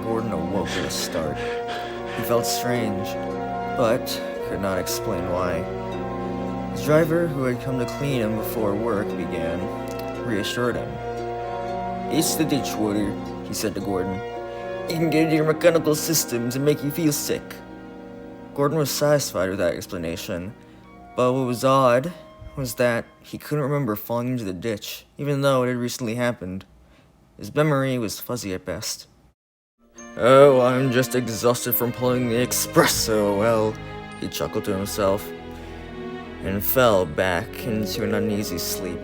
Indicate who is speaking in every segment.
Speaker 1: Gordon awoke with a start. He felt strange, but could not explain why. His driver, who had come to clean him before work began, reassured him. "It's the ditch water," he said to Gordon. "It can get into your mechanical systems and make you feel sick." Gordon was satisfied with that explanation, but what was odd was that he couldn't remember falling into the ditch, even though it had recently happened. His memory was fuzzy at best. "Oh, I'm just exhausted from pulling the express so well," he chuckled to himself, and fell back into an uneasy sleep.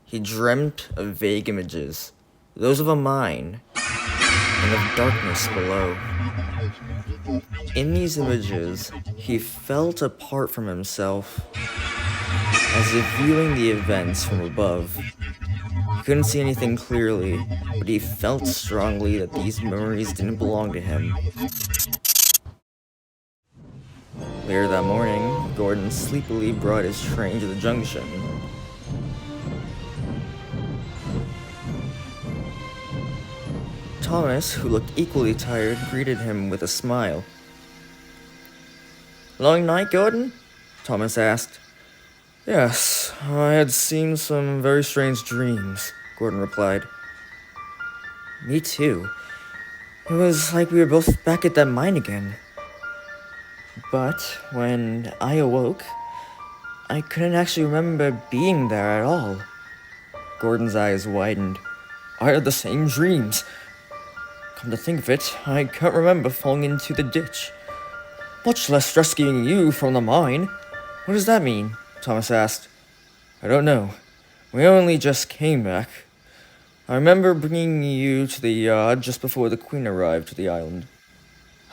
Speaker 1: He dreamt of vague images, those of a mine, and of darkness below. In these images, he felt apart from himself, as if viewing the events from above. He couldn't see anything clearly, but he felt strongly that these memories didn't belong to him. Later that morning, Gordon sleepily brought his train to the junction. Thomas, who looked equally tired, greeted him with a smile. "Long night, Gordon?" Thomas asked. "Yes, I had seen some very strange dreams," Gordon replied. "Me too. It was like we were both back at that mine again. But when I awoke, I couldn't actually remember being there at all." Gordon's eyes widened. "I had the same dreams. Come to think of it, I can't remember falling into the ditch, much less rescuing you from the mine." "What does that mean?" Thomas asked. "I don't know. We only just came back. I remember bringing you to the yard just before the Queen arrived to the island."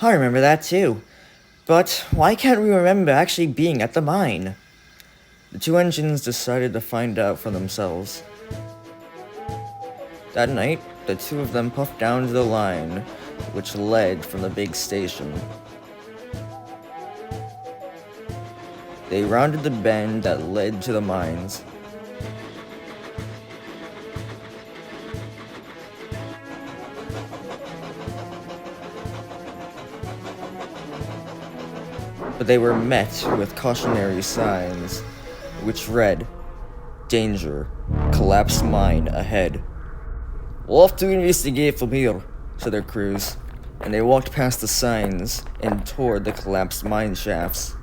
Speaker 1: "I remember that too. But why can't we remember actually being at the mine?" The two engines decided to find out for themselves. That night, the two of them puffed down to the line, which led from the big station. They rounded the bend that led to the mines. But they were met with cautionary signs, which read, "Danger, collapsed mine ahead." "We'll have to investigate from here," said their crews, and they walked past the signs and toward the collapsed mine shafts.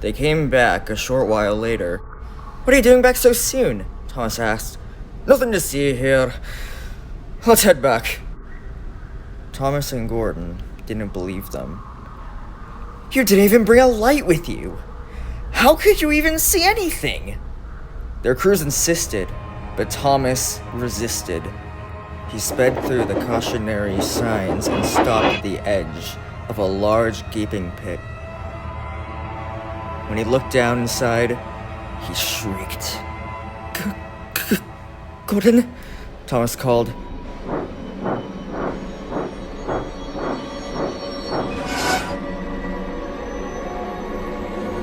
Speaker 1: They came back a short while later. "What are you doing back so soon?" Thomas asked. "Nothing to see here. Let's head back." Thomas and Gordon didn't believe them. "You didn't even bring a light with you. How could you even see anything?" Their crews insisted, but Thomas resisted. He sped through the cautionary signs and stopped at the edge of a large gaping pit. When he looked down inside, he shrieked. "Gordon?" Thomas called.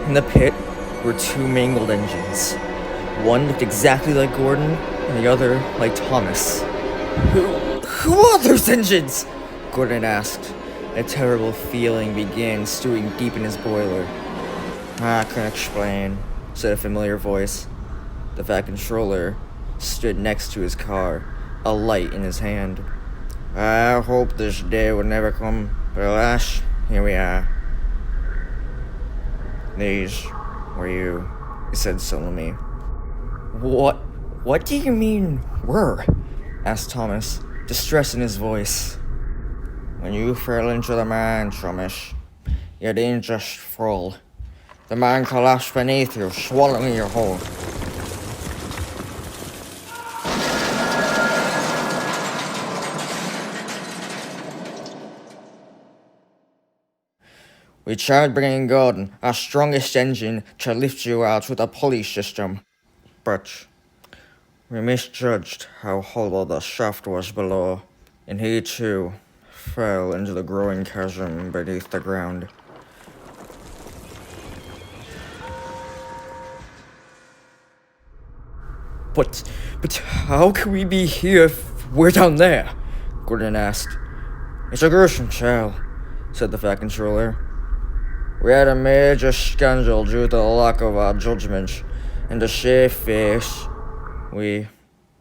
Speaker 1: In the pit were two mangled engines. One looked exactly like Gordon, and the other like Thomas. Who are those engines?" Gordon asked. A terrible feeling began stewing deep in his boiler. "I can't explain," said a familiar voice. The Fat Controller stood next to his car, a light in his hand. "I hope this day would never come, but alas, here we are." "These were you," he said solemnly. What do you mean, were?" asked Thomas, distress in his voice. "When you fell into the mine, Thomas, you didn't just fall. The mine collapsed beneath you, swallowing you whole. We tried bringing Gordon, our strongest engine, to lift you out with a pulley system, but we misjudged how hollow the shaft was below, and he too fell into the growing chasm beneath the ground." But how can we be here if we're down there? Gordon asked. It's a gruesome tale, said the Fat Controller. We had a major scandal due to the lack of our judgment, and to shave face, we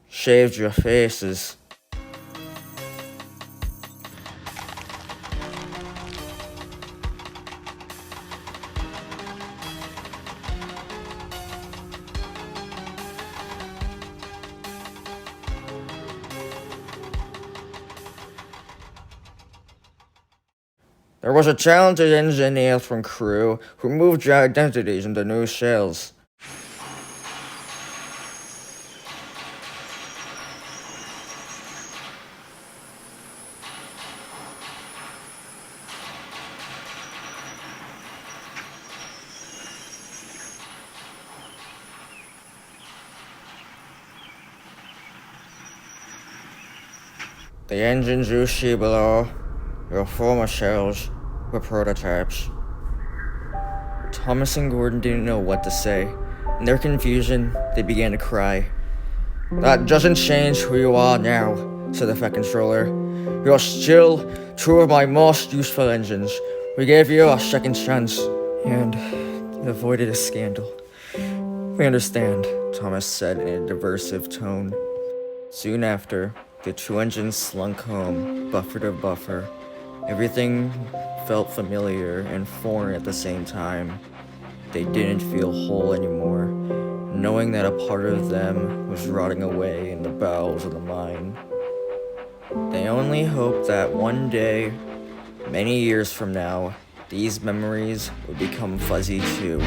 Speaker 1: shaved your faces. There was a talented engineer from crew who moved your identities into new shells. The engines you see below, your former shells, were prototypes. Thomas and Gordon didn't know what to say. In their confusion, they began to cry. That doesn't change who you are now, said the Fat Controller. You're still two of my most useful engines. We gave you a second chance, and you avoided a scandal. We understand, Thomas said in a derisive tone. Soon after, the two engines slunk home, buffer to buffer. Everything felt familiar and foreign at the same time. They didn't feel whole anymore, knowing that a part of them was rotting away in the bowels of the mine. They only hoped that one day, many years from now, these memories would become fuzzy too.